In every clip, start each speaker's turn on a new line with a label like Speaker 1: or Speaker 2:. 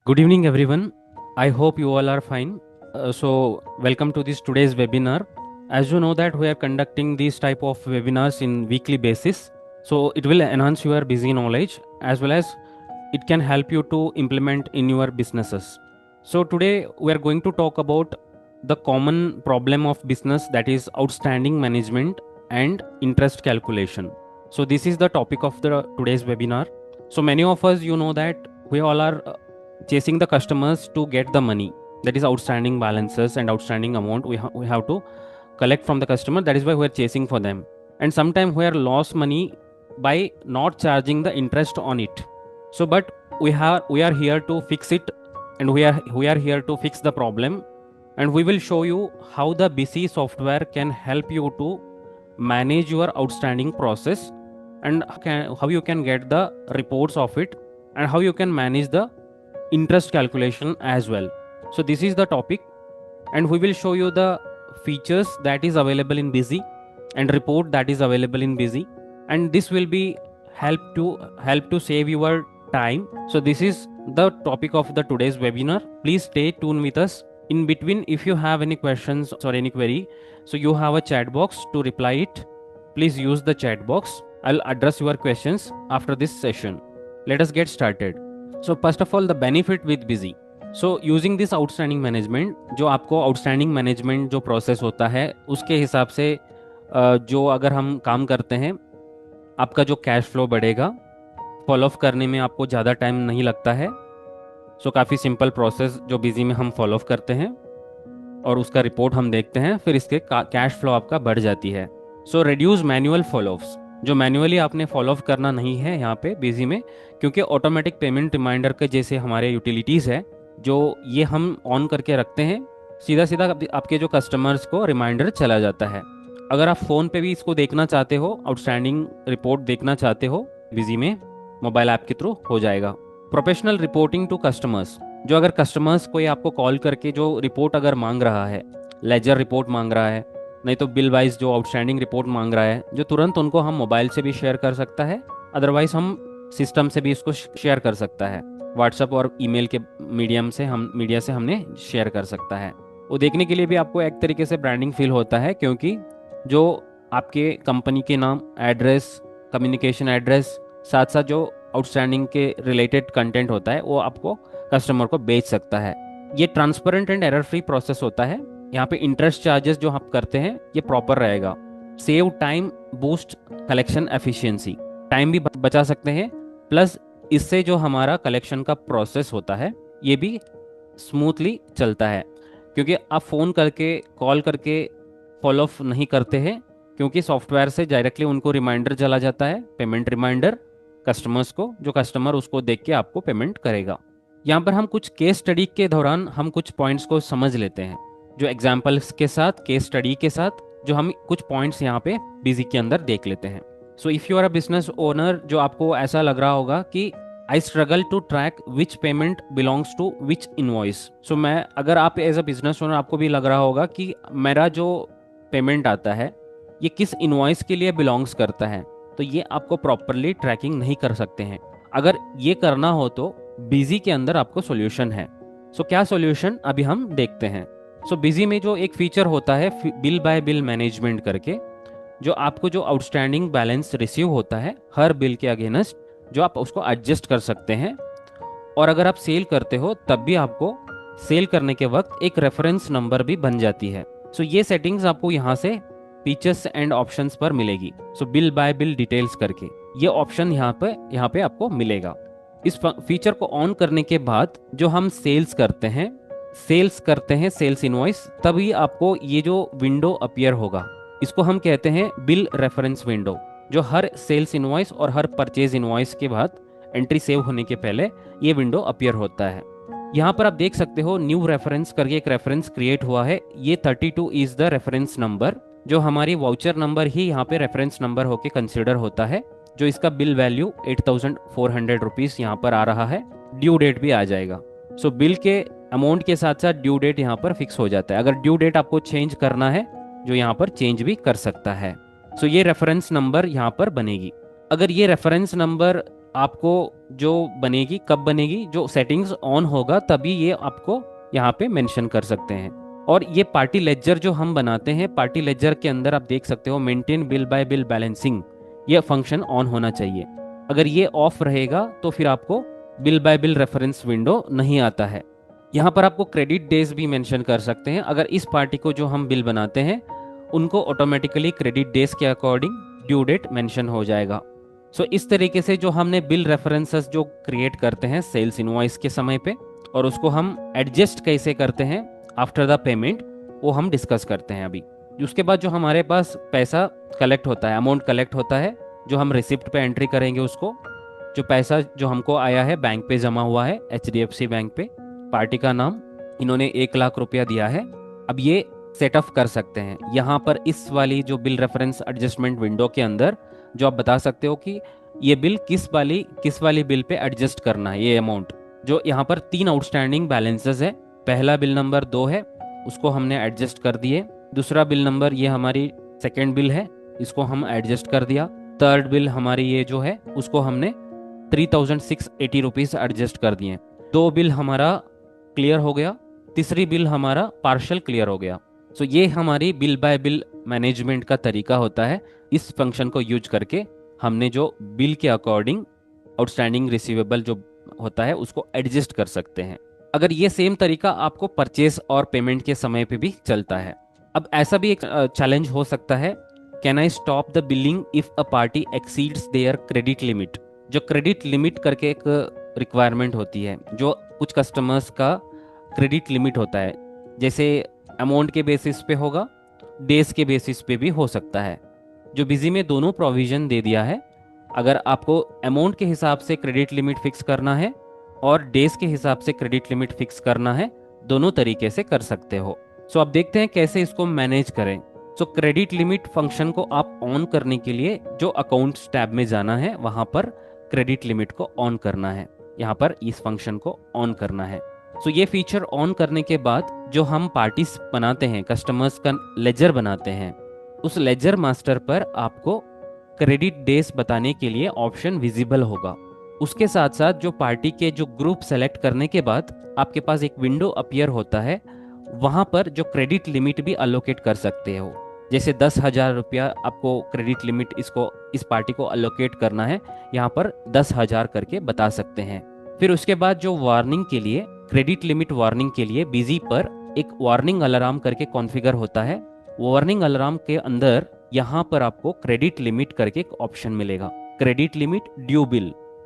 Speaker 1: Good evening, everyone. I hope you all are fine. Welcome to this today's webinar. As you know that we are conducting these type of webinars in weekly basis. So it will enhance your busy knowledge as well as it can help you to implement in your businesses. So today we are going to talk about the common problem of business, that is outstanding management and interest calculation. So this is the topic of the today's webinar. So many of us, you know that we all are chasing the customers to get the money, that is outstanding balances and outstanding amount we have to collect from the customer. That is why we are chasing for them, and sometimes we are lost money by not charging the interest on it. So but we are here to fix it, and we are here to fix the problem, and we will show you how the BC software can help you to manage your outstanding process, and how you can get the reports of it, and how you can manage the interest calculation as well. So this is the topic, and we will show you the features that is available in Busy and report that is available in Busy, and this will be help to save your time. So this is the topic of the today's webinar. Please stay tuned with us. In between, if you have any questions or any query, so you have a chat box to reply it. Please use the chat box. I'll address your questions after this session. Let us get started. So first of all, the benefit with Busy. So using this outstanding management, जो आपको outstanding management जो process होता है उसके हिसाब से जो अगर हम काम करते हैं, आपका जो कैश फ्लो बढ़ेगा, फॉलो अप करने में आपको ज़्यादा टाइम नहीं लगता है. सो काफ़ी सिंपल प्रोसेस जो बिजी में हम फॉलो अप करते हैं और उसका रिपोर्ट हम देखते हैं, फिर इसके कैश फ्लो आपका बढ़ जाती है. सो रिड्यूस मैनुअल फॉलोअप्स, जो मैनुअली आपने फॉलो अप करना नहीं है यहाँ पे बिजी में, क्योंकि ऑटोमेटिक पेमेंट रिमाइंडर के जैसे हमारे यूटिलिटीज़ है जो ये हम ऑन करके रखते हैं, सीधा सीधा आपके जो कस्टमर्स को रिमाइंडर चला जाता है. अगर आप फ़ोन पे भी इसको देखना चाहते हो, आउटस्टैंडिंग रिपोर्ट देखना चाहते हो बिजी में, मोबाइल ऐप के थ्रू हो जाएगा. प्रोफेशनल रिपोर्टिंग टू कस्टमर्स, जो अगर कस्टमर्स कोई आपको कॉल करके जो रिपोर्ट अगर मांग रहा है, लेजर रिपोर्ट मांग रहा है, नहीं तो बिल वाइज जो आउटस्टैंडिंग रिपोर्ट मांग रहा है, जो तुरंत उनको हम मोबाइल से भी शेयर कर सकता है, अदरवाइज हम सिस्टम से भी इसको शेयर कर सकता है. व्हाट्सएप और ईमेल के मीडिया से हमने शेयर कर सकता है. वो देखने के लिए भी आपको एक तरीके से ब्रांडिंग फील होता है, क्योंकि जो आपके कंपनी के नाम, एड्रेस, कम्युनिकेशन एड्रेस, साथ साथ जो आउटस्टैंडिंग के रिलेटेड कंटेंट होता है वो आपको कस्टमर को बेच सकता है. ये transparent and error free process होता है. यहाँ पे इंटरेस्ट चार्जेस जो आप करते हैं ये प्रॉपर रहेगा. Save time, boost collection efficiency, time भी बचा सकते हैं, प्लस इससे जो हमारा कलेक्शन का प्रोसेस होता है ये भी स्मूथली चलता है, क्योंकि आप फ़ोन करके, कॉल करके फॉलो अप नहीं करते हैं, क्योंकि सॉफ्टवेयर से डायरेक्टली उनको रिमाइंडर चला जाता है, पेमेंट रिमाइंडर कस्टमर्स को, जो कस्टमर उसको देख के आपको पेमेंट करेगा. यहाँ पर हम कुछ केस स्टडी के दौरान हम कुछ पॉइंट्स को समझ लेते हैं, जो एग्जाम्पल्स के साथ, केस स्टडी के साथ, जो हम कुछ पॉइंट्स यहाँ पे बिजी के अंदर देख लेते हैं. So if you are a business owner, जो आपको ऐसा लग रहा होगा कि I struggle to track which payment belongs to which invoice. So मैं, अगर आप एज अ बिजनेस ओनर आपको भी लग रहा होगा कि मेरा जो पेमेंट आता है ये किस इनवॉइस के लिए बिलोंग्स करता है, तो ये आपको प्रॉपरली ट्रैकिंग नहीं कर सकते हैं. अगर ये करना हो तो बिजी के अंदर आपको सोल्यूशन है. सो क्या सोल्यूशन अभी हम देखते हैं. सो बिजी में जो एक फीचर होता है बिल बाय बिल मैनेजमेंट करके, जो आपको जो आउटस्टैंडिंग बैलेंस रिसीव होता है हर बिल के अगेंस्ट, जो आप उसको एडजस्ट कर सकते हैं. और अगर आप सेल करते हो तब भी आपको सेल करने के वक्त एक रेफरेंस नंबर भी बन जाती है. सो ये सेटिंग्स आपको यहाँ से फीचर्स एंड ऑप्शंस पर मिलेगी. सो बिल बाय बिल डिटेल्स करके ये ऑप्शन यहाँ पे आपको मिलेगा. इस फीचर को ऑन करने के बाद जो हम सेल्स करते हैं सेल्स इनवॉइस, तभी आपको ये जो विंडो अपीयर होगा, इसको हम कहते हैं बिल रेफरेंस विंडो, जो हर सेल्स इनवॉइस और हर परचेज इनवॉइस के बाद एंट्री सेव होने के पहले ये विंडो अपीयर होता है. यहाँ पर आप देख सकते हो न्यू रेफरेंस करके एक रेफरेंस क्रिएट हुआ है. ये 32 इज द रेफरेंस नंबर, जो हमारी वाउचर नंबर ही यहाँ पे रेफरेंस नंबर होके कंसिडर होता है. जो इसका बिल वैल्यू 8400 रुपीज़ यहाँ पर आ रहा है. ड्यू डेट भी आ जाएगा. सो बिल के अमाउंट के साथ साथ ड्यू डेट यहाँ पर फिक्स हो जाता है. अगर ड्यू डेट आपको चेंज करना है, जो यहाँ पर चेंज भी कर सकता है. सो ये रेफरेंस नंबर यहाँ पर बनेगी. अगर ये रेफरेंस नंबर आपको जो बनेगी, कब बनेगी, जो सेटिंग्स ऑन होगा तभी ये आपको यहाँ पे मेंशन कर सकते हैं। और ये पार्टी लेजर जो हम बनाते हैं, पार्टी लेजर के अंदर आप देख सकते हो maintain bill bye bill balancing, ये फंक्शन ऑन होना चाहिए। अगर ये ऑफ रहेगा तो फिर आपको bill bye bill reference window नहीं आता है। यहाँ पर आपको क्रेडिट डेज भी मेंशन कर सकते हैं। अगर इस पार्टी को जो हम बिल बनाते हैं उनको ऑटोमेटिकली क्रेडिट डेज के अकॉर्डिंग ड्यू डेट मेंशन हो जाएगा। सो इस तरीके से जो हमने बिल रेफरेंसेस जो क्रिएट करते हैं सेल्स इनवॉइस के समय पे, और उसको हम एडजस्ट कैसे करते हैं आफ्टर द पेमेंट, वो हम डिस्कस करते हैं अभी। उसके बाद जो हमारे पास पैसा कलेक्ट होता है, अमाउंट कलेक्ट होता है, जो हम रिसिप्ट पे एंट्री करेंगे उसको, जो पैसा जो हमको आया है बैंक पे जमा हुआ है HDFC बैंक पे, पार्टी का नाम, इन्होंने 1 लाख रुपया दिया है। अब ये सेटअप कर सकते हैं यहाँ पर इस वाली जो बिल रेफरेंस एडजस्टमेंट विंडो के अंदर, जो आप बता सकते हो कि ये बिल किस वाली बिल पे एडजस्ट करना है। ये अमाउंट जो यहाँ पर 3 आउटस्टैंडिंग बैलेंसेस है, पहला बिल नंबर 2 है, उसको हमने एडजस्ट कर दिए। दूसरा बिल नंबर, ये हमारी सेकेंड बिल है, इसको हम एडजस्ट कर दिया। थर्ड बिल हमारी ये जो है उसको हमने 3680 रुपीज़ एडजस्ट कर दिए। 2 बिल हमारा क्लियर हो गया, तीसरी बिल हमारा पार्शल क्लियर हो गया। सो ये हमारी बिल बाय बिल मैनेजमेंट का तरीका होता है। इस फंक्शन को यूज करके हमने जो बिल के अकॉर्डिंग आउटस्टैंडिंग रिसीवेबल जो होता है उसको एडजस्ट कर सकते हैं। अगर ये सेम तरीका आपको परचेस और पेमेंट के समय पे भी चलता है। अब ऐसा भी एक चैलेंज हो सकता है, can I stop the billing if a party exceeds there credit limit. जो क्रेडिट लिमिट करके एक रिक्वायरमेंट होती है, जो कुछ कस्टमर्स का क्रेडिट लिमिट होता है, जैसे अमाउंट के बेसिस पे होगा, डेज के बेसिस पे भी हो सकता है। जो बिजी में दोनों प्रोविजन दे दिया है, अगर आपको अमाउंट के हिसाब से क्रेडिट लिमिट फिक्स करना है और डेज के हिसाब से क्रेडिट लिमिट फिक्स करना है, दोनों तरीके से कर सकते हो। सो अब देखते हैं कैसे इसको मैनेज करें। सो क्रेडिट लिमिट फंक्शन को आप ऑन करने के लिए जो अकाउंट्स टैब में जाना है, वहां पर क्रेडिट लिमिट को ऑन करना है, यहाँ पर इस फंक्शन को ऑन करना है। सो ये फीचर ऑन करने के बाद जो हम पार्टीज बनाते हैं, कस्टमर्स का लेजर बनाते हैं, उस लेजर मास्टर पर आपको क्रेडिट डेज बताने के लिए ऑप्शन विजिबल होगा। उसके साथ साथ जो पार्टी के जो ग्रुप सेलेक्ट करने के बाद आपके पास एक विंडो अपीयर होता है, वहां पर जो क्रेडिट लिमिट भी अलोकेट कर सकते हो। जैसे 10,000 रुपया आपको क्रेडिट लिमिट इस पार्टी को अलोकेट करना है, यहाँ पर 10,000 करके बता सकते हैं। फिर उसके बाद जो वार्निंग के लिए, क्रेडिट लिमिट वार्निंग के लिए बिजी पर एक वार्निंग अलार्म करके कॉन्फ़िगर होता है। वार्निंग अलार्म के अंदर यहाँ पर आपको क्रेडिट लिमिट करके एक ऑप्शन मिलेगा, credit limit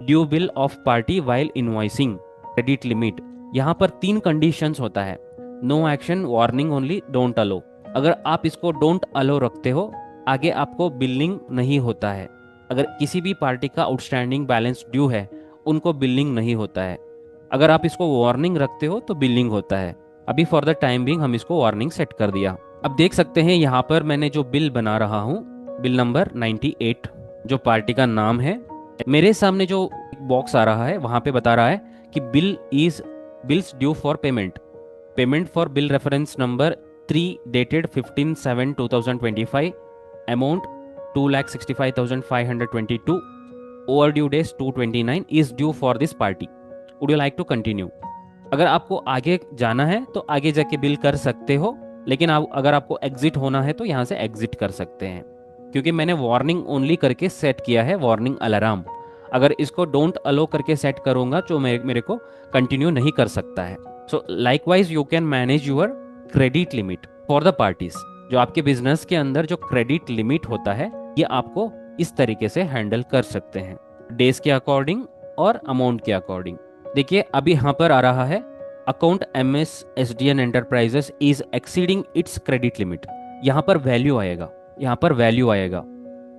Speaker 1: due bill of party while invoicing credit limit. यहाँ पर 3 कंडीशंस होता है, no action, warning only, don't allow. अगर आप इसको डोंट अलो रखते हो, आगे आपको बिलिंग नहीं होता है। अगर किसी भी पार्टी का आउटस्टैंडिंग बैलेंस ड्यू है, उनको बिलिंग नहीं होता है। अगर आप इसको वार्निंग रखते हो तो बिलिंग होता है। अभी फॉर द टाइम बिंग हम इसको वार्निंग सेट कर दिया। अब देख सकते हैं यहाँ पर मैंने जो बिल बना रहा हूँ, बिल नंबर 98, जो पार्टी का नाम है, मेरे सामने जो बॉक्स आ रहा है वहाँ पे बता रहा है कि bills due for payment for bill reference number 3 dated 15/7/2025, amount 2,65,522, overdue days 229 is due for this party, would you like to continue. अगर आपको आगे जाना है तो आगे जाके बिल कर सकते हो, लेकिन अगर आपको एग्जिट होना है तो यहाँ से एग्जिट कर सकते हैं, क्योंकि मैंने वार्निंग ओनली करके सेट किया है, वार्निंग अलार्म। अगर इसको डोंट अलो करके सेट करूंगा तो मेरे को कंटिन्यू नहीं कर सकता है। सो likewise you can manage your credit limit for the parties. जो आपके बिजनेस के अंदर जो क्रेडिट लिमिट होता है, ये आपको इस तरीके से हैंडल कर सकते हैं, डेज के अकॉर्डिंग और अमाउंट के अकॉर्डिंग। देखिए अभी यहाँ पर आ रहा है, account MS SDN enterprises is exceeding it's credit limit. यहाँ पर वैल्यू आएगा,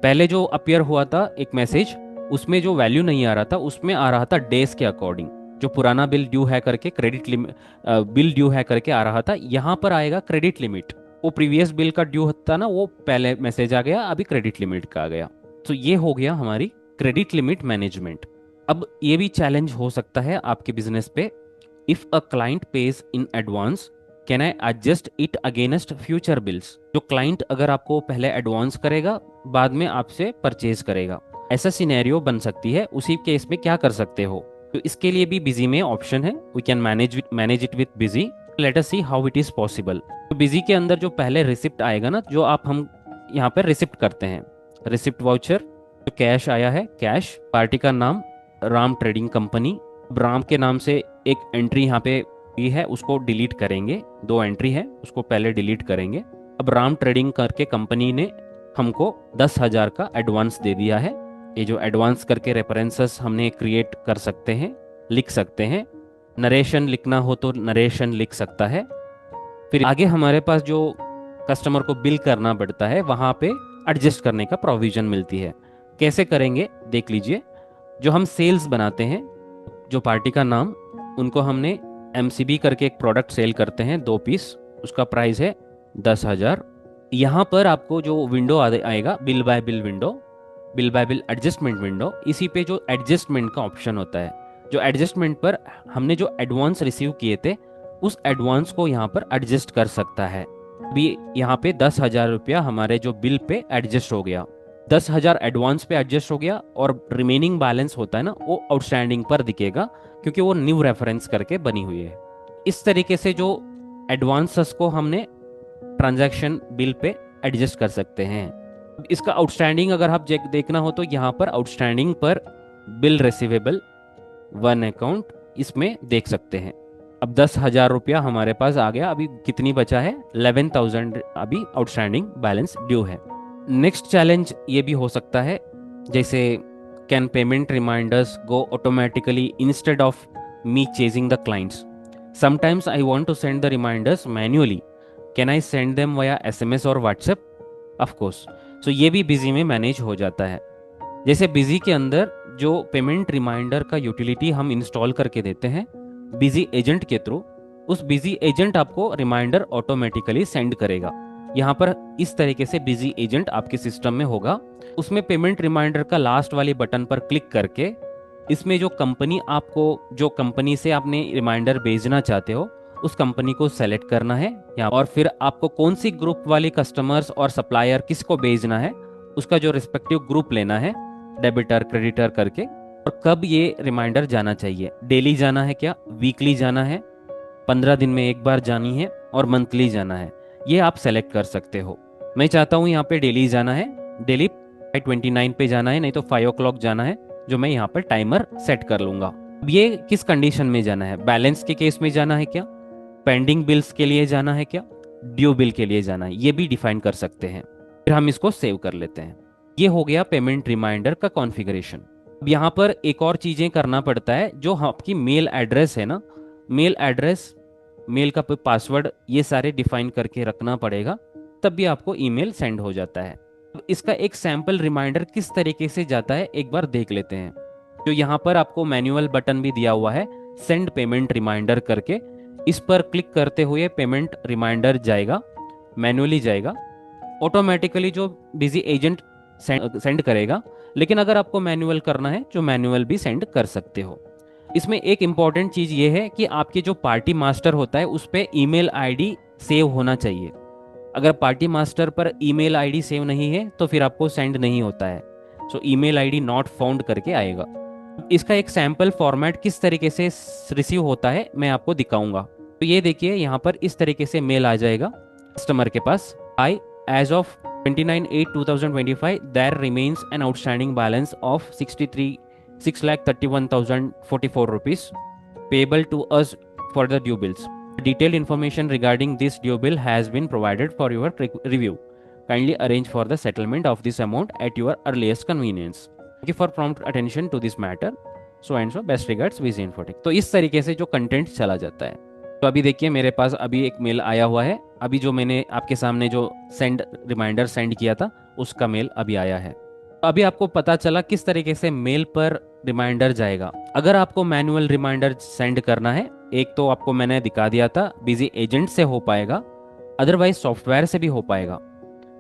Speaker 1: पहले जो अपीयर हुआ था एक मैसेज, उसमें जो वैल्यू नहीं आ रहा था, उसमें आ रहा था डेज के अकॉर्डिंग। जो पुराना बिल ड्यू है करके क्रेडिट लिमिट बिल ड्यू है करके आ रहा था, यहाँ पर आएगा क्रेडिट लिमिट। वो प्रीवियस बिल का ड्यू था ना, वो पहले मैसेज आ गया, अभी क्रेडिट लिमिट का आ गया। तो ये हो गया हमारी क्रेडिट लिमिट मैनेजमेंट। अब ये भी चैलेंज हो सकता है आपके बिजनेस पे, if a client page in advance can I adjust it against future bills. जो क्लाइंट अगर आपको पहले एडवांस करेगा, बाद में आपसे परचेज करेगा, ऐसा सिनेरियो बन सकती है, उसी केस में क्या कर सकते हो। तो इसके लिए भी बिजी में ऑप्शन है, we can manage it with busy. Let us see how it is possible. तो बिजी के अंदर जो पहले रिसिप्ट आएगा ना, जो आप हम यहाँ पर रिसिप्ट करते हैं, रिसिप्ट वाउचर, जो कैश आया है, कैश, पार्टी का नाम राम ट्रेडिंग कंपनी। राम के नाम से एक एंट्री यहाँ पे भी है, उसको डिलीट करेंगे। 2 एंट्री है, उसको पहले डिलीट करेंगे। अब राम ट्रेडिंग करके कंपनी ने हमको 10,000 का एडवांस दे दिया है। ये जो एडवांस करके रेफरेंसेस हमने क्रिएट कर सकते हैं, लिख सकते हैं। नरेशन लिखना हो तो नरेशन लिख सकता है। फिर आगे हमारे पास जो कस्टमर को बिल करना पड़ता है, वहाँ पे एडजस्ट करने का प्रोविजन मिलती है। कैसे करेंगे देख लीजिए। जो हम सेल्स बनाते हैं, जो पार्टी का नाम, उनको हमने MCB करके एक प्रोडक्ट सेल करते हैं 2 पीस, उसका प्राइस है 10,000। यहाँ पर आपको जो विंडो आएगा, bill bye bill window, bill bye bill adjustment window, इसी पे जो एडजस्टमेंट का ऑप्शन होता है, जो एडजस्टमेंट पर हमने जो एडवांस रिसीव किए थे, उस एडवांस को यहाँ पर एडजस्ट कर सकता है। अभी यहाँ पे 10,000 रुपया हमारे जो बिल पे एडजस्ट हो गया, 10,000 एडवांस पे एडजस्ट हो गया, और रिमेनिंग बैलेंस होता है ना, वो आउटस्टैंडिंग पर दिखेगा, क्योंकि वो न्यू रेफरेंस करके बनी हुई है। इस तरीके से जो एडवांसेस को हमने ट्रांजैक्शन बिल पे एडजस्ट कर सकते हैं। इसका आउटस्टैंडिंग अगर आप देखना हो तो यहाँ पर आउटस्टैंडिंग पर बिल रिसीवेबल 1 अकाउंट, इसमें देख सकते हैं। अब 10,000 रुपया हमारे पास आ गया। अभी कितनी बचा है, 11,000 अभी आउटस्टैंडिंग बैलेंस ड्यू है। नेक्स्ट चैलेंज ये भी हो सकता है, जैसे can payment reminders go automatically instead of me chasing the clients. Sometimes I want to send the reminders manually, can I send them via SMS और व्हाट्सएप? Of course. सो ये भी busy में मैनेज हो जाता है। जैसे busy के अंदर जो पेमेंट रिमाइंडर का यूटिलिटी हम इंस्टॉल करके देते हैं बिजी एजेंट के थ्रू, उस बिजी एजेंट आपको रिमाइंडर ऑटोमेटिकली सेंड करेगा। यहाँ पर इस तरीके से बिजी एजेंट आपके सिस्टम में होगा। उसमें पेमेंट रिमाइंडर का लास्ट वाले बटन पर क्लिक करके, इसमें जो कंपनी आपको, जो कंपनी से आपने रिमाइंडर भेजना चाहते हो, उस कंपनी को सेलेक्ट करना है यहाँ, और फिर आपको कौन सी ग्रुप वाले कस्टमर्स और सप्लायर किसको भेजना है, उसका जो रिस्पेक्टिव ग्रुप लेना है, डेबिटर क्रेडिटर करके, और कब ये रिमाइंडर जाना चाहिए। डेली जाना है क्या, वीकली जाना है, 15 दिन में एक बार जानी है, और मंथली जाना है, ये आप सेलेक्ट कर सकते हो। मैं चाहता हूँ यहाँ पे डेली जाना है, डेली 5:29 पे जाना है, नहीं तो 5 o'clock जाना है, जो मैं यहाँ पर टाइमर सेट कर लूंगा। अब ये किस कंडीशन में जाना है, बैलेंस के केस में जाना है क्या, पेंडिंग बिल्स के लिए जाना है क्या, ड्यू बिल के लिए जाना है, ये भी डिफाइन कर सकते हैं। फिर हम इसको सेव कर लेते हैं। ये हो गया पेमेंट रिमाइंडर का कॉन्फ़िगरेशन। अब यहाँ पर एक और चीज़ें करना पड़ता है, जो आपकी मेल एड्रेस है ना, मेल एड्रेस, मेल का पासवर्ड, ये सारे डिफाइन करके रखना पड़ेगा, तब भी आपको ईमेल सेंड हो जाता है। अब इसका एक सैम्पल रिमाइंडर किस तरीके से जाता है एक बार देख लेते हैं। जो यहाँ पर आपको मैनुअल बटन भी दिया हुआ है, सेंड पेमेंट रिमाइंडर करके, इस पर क्लिक करते हुए पेमेंट रिमाइंडर जाएगा, मैनुअली जाएगा, ऑटोमेटिकली जो बिजी एजेंट सेंड करेगा। लेकिन अगर आपको मैनुअल करना है, जो मैनुअल भी सेंड कर सकते हो। इसमें एक इम्पॉर्टेंट चीज़ ये है कि आपके जो पार्टी मास्टर होता है, उस पर ईमेल आईडी सेव होना चाहिए। अगर पार्टी मास्टर पर ईमेल आईडी सेव नहीं है तो फिर आपको सेंड नहीं होता है। सो ईमेल आईडी नॉट फाउंड करके आएगा। इसका एक सैम्पल फॉर्मेट किस तरीके से रिसीव होता है मैं आपको दिखाऊंगा। तो ये देखिए, यहाँ पर इस तरीके से मेल आ जाएगा कस्टमर के पास, I as of 29/8/2025 there remains an outstanding balance of 6,31,044 rupees payable to us for the due bills. Detailed information regarding this due bill has been provided for your review. Kindly arrange for the settlement of this amount at your earliest convenience. Thank you for prompt attention to this matter. So and so, best regards, VZ Infotech. तो इस तरीके से जो content चला जाता है। तो अभी देखिए, मेरे पास अभी एक मेल आया हुआ है, अभी जो मैंने आपके सामने जो रिमाइंडर सेंड किया था, उसका मेल अभी आया है। अभी आपको पता चला किस तरीके से मेल पर रिमाइंडर जाएगा। अगर आपको मैनुअल रिमाइंडर सेंड करना है, एक तो आपको मैंने दिखा दिया था, बिजी एजेंट से हो पाएगा, अदरवाइज सॉफ्टवेयर से भी हो पाएगा।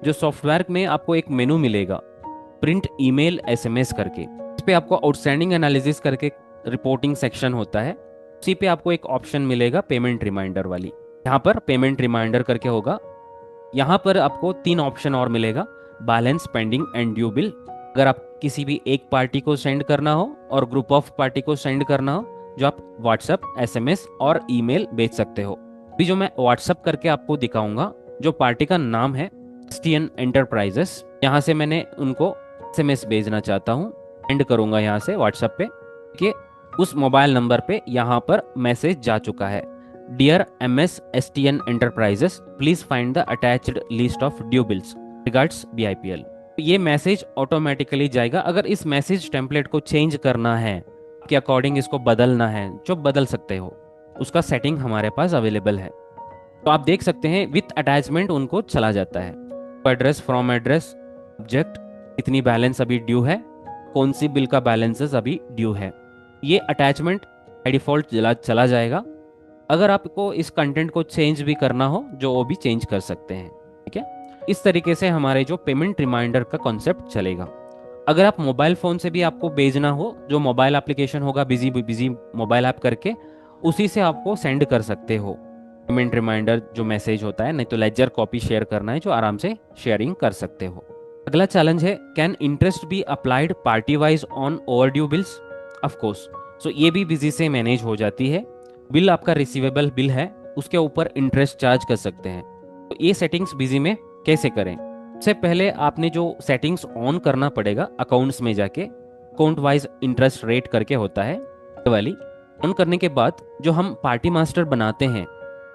Speaker 1: जो सॉफ्टवेयर में आपको एक मेनू मिलेगा, प्रिंट ईमेल SMS करके, इस पे आपको आउटस्टैंडिंग एनालिसिस करके रिपोर्टिंग सेक्शन होता है, उसी पे आपको एक ऑप्शन मिलेगा पेमेंट रिमाइंडर वाली। यहाँ पर पेमेंट रिमाइंडर करके होगा। यहाँ पर आपको 3 ऑप्शन और मिलेगा, balance, pending and due bill. अगर आप किसी भी एक पार्टी को सेंड करना हो और ग्रुप ऑफ पार्टी को सेंड करना हो, जो आप व्हाट्सएप, एसएमएस और ईमेल भेज सकते हो। अभी जो मैं व्हाट्सएप करके आपको दिखाऊंगा, जो पार्टी का नाम है एसटीएन एंटरप्राइजेस, यहाँ से मैंने उनको एसएमएस भेजना चाहता हूँ, सेंड करूंगा यहाँ से व्हाट्सएप पे कि उस मोबाइल नंबर पे यहाँ पर मैसेज जा चुका है, dear MS STN enterprises please find the attached list of due bills, regards BIPL। ये मैसेज ऑटोमेटिकली जाएगा। अगर इस मैसेज टेम्पलेट को चेंज करना है, के अकॉर्डिंग इसको बदलना है, जो बदल सकते हो, उसका सेटिंग हमारे पास अवेलेबल है। तो आप देख सकते हैं विथ अटैचमेंट उनको चला जाता है। एड्रेस, फ्रॉम एड्रेस, सब्जेक्ट, कितनी बैलेंस अभी ड्यू है, कौन सी बिल का बैलेंसेस अभी ड्यू है, ये अटैचमेंट बाय डिफॉल्ट चला जाएगा। अगर आपको इस कंटेंट को चेंज भी करना हो, जो वो भी चेंज कर सकते हैं। ठीक है, इस तरीके से हमारे जो पेमेंट रिमाइंडर का कॉन्सेप्ट चलेगा। अगर आप मोबाइल फ़ोन से भी आपको भेजना हो, जो मोबाइल एप्लीकेशन होगा बिजी मोबाइल ऐप करके, उसी से आपको सेंड कर सकते हो पेमेंट रिमाइंडर जो मैसेज होता है। नहीं तो लेजर कॉपी शेयर करना है, जो आराम से शेयरिंग कर सकते हो। अगला चैलेंज है, can interest be applied party wise on overdue bills? Of course. So ये भी बिजी से मैनेज हो जाती है। बिल आपका रिसीवेबल बिल है, उसके ऊपर इंटरेस्ट चार्ज कर सकते हैं। तो ये सेटिंग्स बिजी में कैसे करें? सबसे पहले आपने जो सेटिंग्स ऑन करना पड़ेगा, अकाउंट्स में जाके अकाउंट वाइज इंटरेस्ट रेट करके होता है, ये वाली ऑन करने के बाद जो हम पार्टी मास्टर बनाते हैं,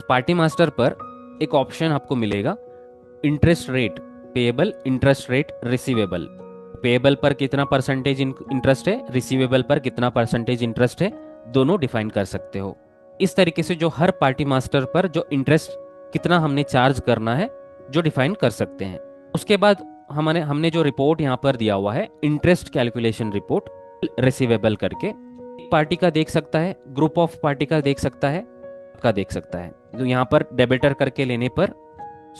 Speaker 1: पार्टी मास्टर पर एक ऑप्शन आपको मिलेगा, interest rate payable, interest rate receivable. Payable पर कितना परसेंटेज इंटरेस्ट है, रिसीवेबल पर कितना परसेंटेज इंटरेस्ट है, दोनों डिफाइन कर सकते हो। इस तरीके से जो हर पार्टी मास्टर पर जो इंटरेस्ट कितना हमने चार्ज करना है, जो डिफाइन कर सकते हैं। उसके बाद हमने जो रिपोर्ट यहाँ पर दिया हुआ है, इंटरेस्ट कैलकुलेशन रिपोर्ट रिसीवेबल करके, एक पार्टी का देख सकता है, ग्रुप ऑफ पार्टी का देख सकता है, का देख सकता है। तो यहाँ पर डेबिटर करके लेने पर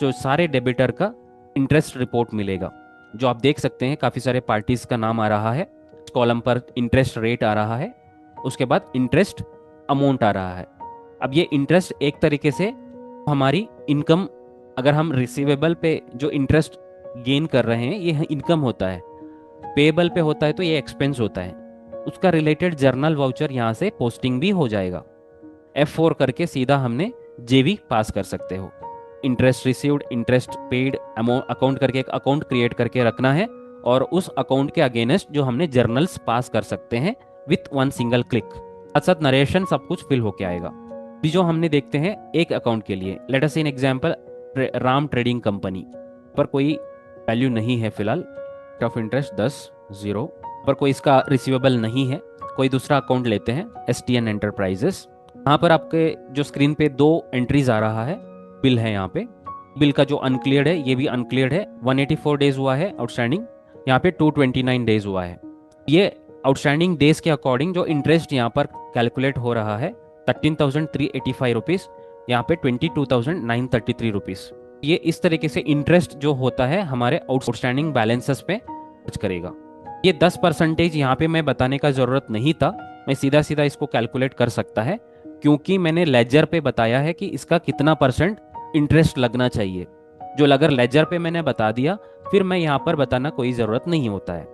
Speaker 1: जो सारे डेबिटर का इंटरेस्ट रिपोर्ट मिलेगा, जो आप देख सकते हैं काफ़ी सारे पार्टीज का नाम आ रहा है, कॉलम पर इंटरेस्ट रेट आ रहा है, उसके बाद इंटरेस्ट अमाउंट आ रहा है। अब ये इंटरेस्ट एक तरीके से हमारी इनकम, अगर हम रिसीवेबल पे जो इंटरेस्ट गेन कर रहे हैं, ये इनकम होता है, पेएबल पे होता है तो ये एक्सपेंस होता है, उसका रिलेटेड जर्नल वाउचर यहाँ से पोस्टिंग भी हो जाएगा। F4 करके सीधा हमने JV पास कर सकते हो। Interest received, interest paid, account करके एक अकाउंट क्रिएट करके रखना है, और उस अकाउंट के अगेंस्ट जो हमने जर्नल्स पास कर सकते हैं विथ वन सिंगल क्लिक। साथ साथ नरेशन सब कुछ फिल होके आएगा। भी जो हमने देखते हैं एक अकाउंट के लिए, लेट अस इन एग्जांपल राम ट्रेडिंग कंपनी पर कोई वैल्यू नहीं है फिलहाल, रेट ऑफ इंटरेस्ट 10 0 पर कोई इसका रिसीवेबल नहीं है। कोई दूसरा अकाउंट लेते हैं STN एंटरप्राइजेस। यहाँ पर आपके जो स्क्रीन पे 2 एंट्रीज आ रहा है, बिल है यहाँ पे, बिल का जो अनक्लियर्ड है, ये भी अनक्लियर्ड है। 184 डेज हुआ है आउटस्टैंडिंग, यहाँ पे 229 डेज हुआ है। ये आउटस्टैंडिंग डेज के अकॉर्डिंग जो इंटरेस्ट यहाँ पर कैलकुलेट हो रहा है, 13,385 रुपीज़, यहाँ पे 22,933 रुपीज़। ये इस तरीके से इंटरेस्ट जो होता है हमारे आउटस्टैंडिंग बैलेंसेस पे चार्ज करेगा। ये 10% यहाँ पे मैं बताने का ज़रूरत नहीं था, मैं सीधा सीधा इसको कैलकुलेट कर सकता है, क्योंकि मैंने लेजर पे बताया है कि इसका कितना परसेंट इंटरेस्ट लगना चाहिए। जो अगर लेजर पे मैंने बता दिया, फिर मैं यहाँ पर बताना कोई ज़रूरत नहीं होता है।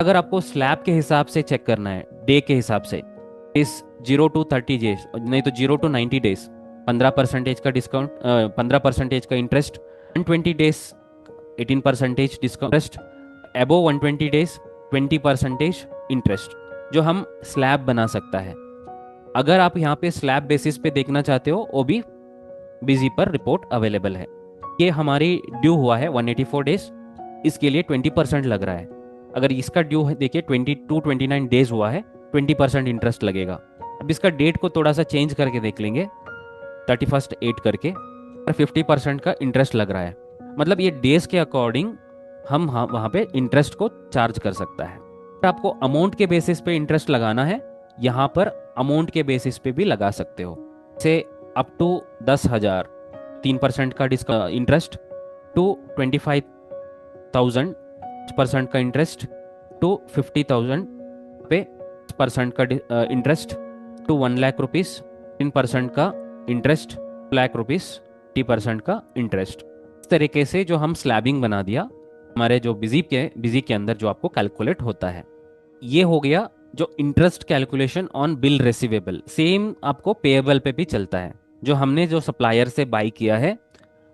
Speaker 1: अगर आपको स्लैब के हिसाब से चेक करना है, डे के हिसाब से, इस 0 to 30 डेज, नहीं तो 0 to 90 डेज 15% का डिस्काउंट, 15% का interest, 120 days 18% discount, above 120 days 20% interest, जो हम स्लैब बना सकता है। अगर आप यहाँ पे स्लैब बेसिस पे देखना चाहते हो, वो भी बिजी पर रिपोर्ट अवेलेबल है। ये हमारी ड्यू हुआ है 184 डेज, इसके लिए 20% लग रहा है। अगर इसका ड्यू देखिए 29 डेज हुआ है, 20% इंटरेस्ट लगेगा। अब इसका डेट को थोड़ा सा चेंज करके देख लेंगे, 31/8 करके, और 50% का इंटरेस्ट लग रहा है। मतलब ये डेज के अकॉर्डिंग हम वहाँ पे इंटरेस्ट को चार्ज कर सकता है। तो आपको अमाउंट के बेसिस पे इंटरेस्ट लगाना है, यहाँ पर अमाउंट के बेसिस पे भी लगा सकते हो। से अप टू 10,000 3% का इंटरेस्ट, टू 25,000% का इंटरेस्ट, टू 50,000 पे % का इंटरेस्ट, टू 1 लाख रुपीज़ 3% का इंटरेस्ट, लाख रुपीज़ 30% का इंटरेस्ट। इस तरीके से जो हम स्लैबिंग बना दिया, हमारे जो बिजी के अंदर जो आपको कैलकुलेट होता है। ये हो गया जो interest calculation on bill receivable. Same आपको पेएबल पे भी चलता है। जो हमने जो सप्लायर से बाई किया है,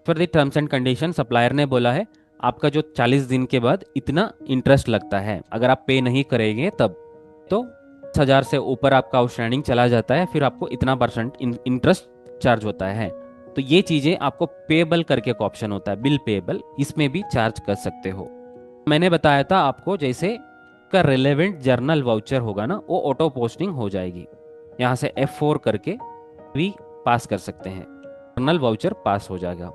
Speaker 1: for the terms and condition supplier ने बोला है आपका जो 40 दिन के बाद इतना इंटरेस्ट लगता है, अगर आप पे नहीं करेंगे तब तो 10,000 से ऊपर आपका आउटस्टैंडिंग चला जाता है, फिर आपको इतना परसेंट इंटरेस्ट चार्ज होता है। तो ये चीज़ें आपको पेएबल करके एक ऑप्शन होता है, बिल पेएबल, इसमें भी चार्ज कर सकते हो। मैंने बताया था आपको, जैसे का रिलेवेंट जर्नल वाउचर होगा ना, वो ऑटो पोस्टिंग हो जाएगी। यहाँ से F4 करके भी पास कर सकते हैं, जर्नल वाउचर पास हो जाएगा,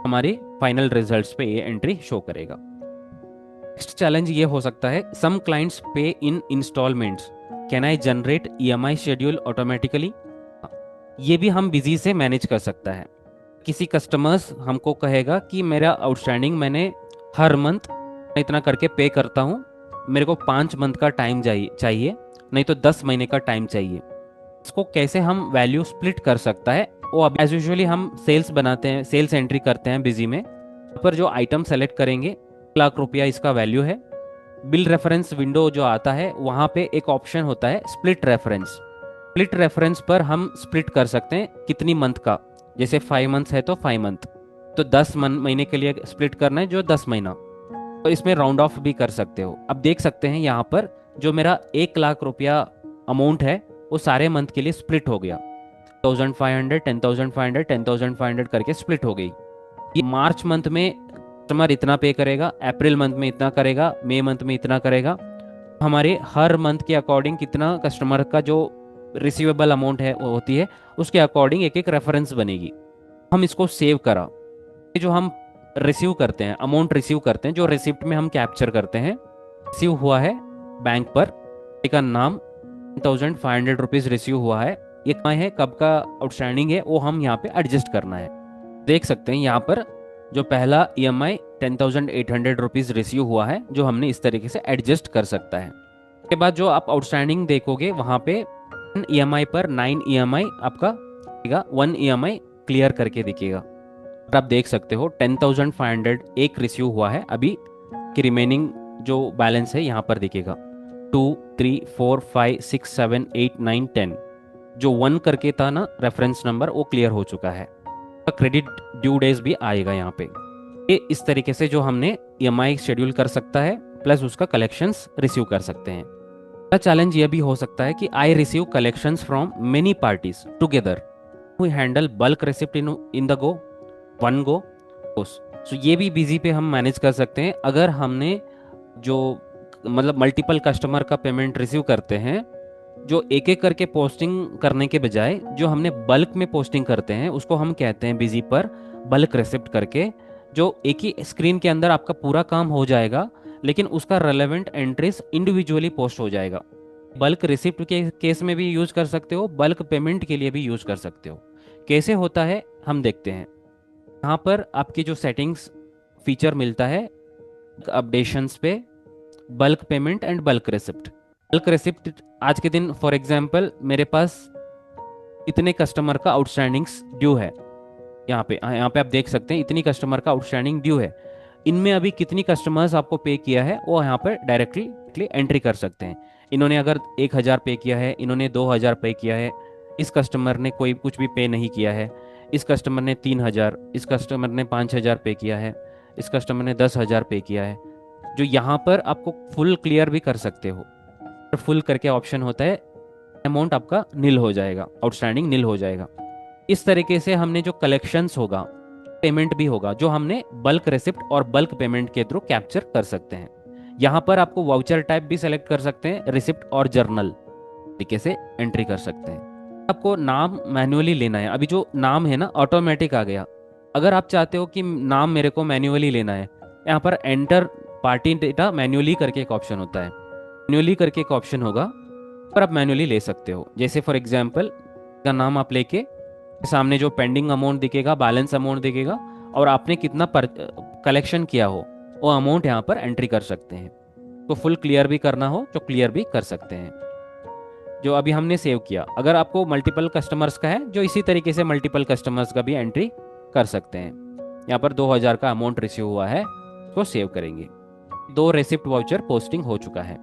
Speaker 1: हमारी फाइनल रिजल्ट्स पे ये एंट्री शो करेगा। नेक्स्ट चैलेंज ये हो सकता है, some clients pay in installments, can I generate EMI schedule automatically. ये भी हम बिजी से मैनेज कर सकता है। किसी कस्टमर्स हमको कहेगा कि मेरा आउटस्टैंडिंग मैंने हर मंथ इतना करके पे करता हूँ, मेरे को 5 मंथ का टाइम चाहिए, नहीं तो 10 महीने का टाइम चाहिए। इसको कैसे हम वैल्यू स्प्लिट कर सकता है, वो अब एज यूजुअली हम सेल्स बनाते हैं, सेल्स एंट्री करते हैं बिजी में। पर जो आइटम सेलेक्ट करेंगे, 1,00,000 रुपया इसका वैल्यू है। बिल रेफरेंस विंडो जो आता है, वहाँ पे एक ऑप्शन होता है स्प्लिट रेफरेंस। स्प्लिट रेफरेंस पर हम स्प्लिट कर सकते हैं कितनी मंथ का, जैसे 5 मंथ्स है तो 5 मंथ, तो 10 महीने के लिए स्प्लिट करना है जो 10 महीना, तो इसमें राउंड ऑफ भी कर सकते हो। अब देख सकते हैं यहाँ पर जो मेरा 1,00,000 रुपया अमाउंट है वो सारे मंथ के लिए स्प्लिट हो गया, 1,500, 10,500, 10,500 करके स्प्लिट हो गई। ये मार्च मंथ में कस्टमर इतना पे करेगा, अप्रैल मंथ में इतना करेगा, मई मंथ में इतना करेगा। हमारे हर मंथ के अकॉर्डिंग कितना कस्टमर का जो रिसीवेबल अमाउंट है वो होती है, उसके अकॉर्डिंग एक एक रेफरेंस बनेगी। हम इसको सेव करा, ये जो हम रिसीव करते हैं, अमाउंट रिसीव करते हैं, जो रिसिप्ट में हम कैप्चर करते हैं, रिसीव हुआ है बैंक पर, का नाम 10,500 रिसीव हुआ है, ये कहाँ है, कब का आउटस्टैंडिंग है, वो हम यहाँ पे एडजस्ट करना है। देख सकते हैं यहाँ पर जो पहला EMI 10,800 रिसीव हुआ है, जो हमने इस तरीके से एडजस्ट कर सकता है। उसके बाद जो आप आउटस्टैंडिंग देखोगे वहाँ पे EMI पर 9 EMI आपका दिखेगा, 1 EMI क्लियर करके दिखेगा। और आप देख सकते हो 10,500 एक रिसीव हुआ है, अभी की रिमेनिंग जो बैलेंस है यहाँ पर दिखेगा 2, 3, 4, 5, 6, 7, 8, 9, 10, जो 1 करके था ना रेफरेंस नंबर, वो क्लियर हो चुका है। क्रेडिट ड्यू डेज भी आएगा यहाँ पे। ये इस तरीके से जो हमने EMI शेड्यूल कर सकता है, प्लस उसका कलेक्शंस रिसीव कर सकते हैं। चैलेंज ये भी हो सकता है कि I receive collections from many parties together, we handle bulk receipt in the go, one go. So ये भी बिजी पे हम मैनेज कर सकते हैं। अगर हमने जो मतलब मल्टीपल कस्टमर का पेमेंट रिसीव करते हैं, जो एक एक करके पोस्टिंग करने के बजाय जो हमने बल्क में पोस्टिंग करते हैं, उसको हम कहते हैं बिजी पर बल्क रिसिप्ट करके, जो एक ही स्क्रीन के अंदर आपका पूरा काम हो जाएगा, लेकिन उसका रेलेवेंट एंट्रीज इंडिविजुअली पोस्ट हो जाएगा। बल्क रिसिप्ट के केस में भी यूज कर सकते हो, बल्क पेमेंट के लिए भी यूज कर सकते हो। कैसे होता है हम देखते हैं। यहाँ पर आपकी जो सेटिंग्स फीचर मिलता है अपडेशंस पे, bulk payment and bulk receipt. Bulk receipt आज के दिन फॉर एग्जांपल मेरे पास इतने कस्टमर का आउटस्टैंडिंग्स ड्यू है, यहाँ पे आप देख सकते हैं इतनी कस्टमर का आउटस्टैंडिंग ड्यू है। इनमें अभी कितनी कस्टमर्स आपको पे किया है वो यहाँ पर डायरेक्टली एंट्री कर सकते हैं। इन्होंने अगर 1,000 पे किया है, इन्होंने 2,000 पे किया है, इस कस्टमर ने कोई कुछ भी पे नहीं किया है, इस कस्टमर ने 3,000, इस कस्टमर ने 5,000 पे किया है, इस कस्टमर ने 10,000 पे किया है, जो यहाँ पर आपको फुल क्लियर भी कर सकते हो। फुल करके ऑप्शन होता है, अमाउंट आपका नील हो जाएगा, आउटस्टैंडिंग नील हो जाएगा। इस तरीके से हमने जो कलेक्शंस होगा, पेमेंट भी होगा, जो हमने बल्क रेसिप्ट और बल्क पेमेंट के थ्रू कैप्चर कर सकते हैं। यहाँ पर आपको वाउचर टाइप भी सेलेक्ट कर सकते हैं, रिसिप्ट और जर्नल तरीके से एंट्री कर सकते हैं। आपको नाम मैन्युअली लेना है, अभी जो नाम है ना ऑटोमेटिक आ गया। अगर आप चाहते हो कि नाम मेरे को मैन्युअली लेना है, यहाँ पर एंटर पार्टी डेटा मैन्युअली करके एक ऑप्शन होता है, मैन्युअली करके एक ऑप्शन होगा, पर आप मैन्युअली ले सकते हो। जैसे फॉर एग्जांपल का नाम आप लेके सामने जो पेंडिंग अमाउंट दिखेगा, बैलेंस अमाउंट दिखेगा, और आपने कितना कलेक्शन किया हो वो अमाउंट यहाँ पर एंट्री कर सकते हैं। तो फुल क्लियर भी करना हो तो क्लियर भी कर सकते हैं, जो अभी हमने सेव किया। अगर आपको मल्टीपल कस्टमर्स का है, जो इसी तरीके से मल्टीपल कस्टमर्स का भी एंट्री कर सकते हैं। यहाँ पर 2,000 का अमाउंट रिसीव हुआ है, उसको सेव करेंगे। 2 रेसिप्ट वाउचर पोस्टिंग हो चुका है।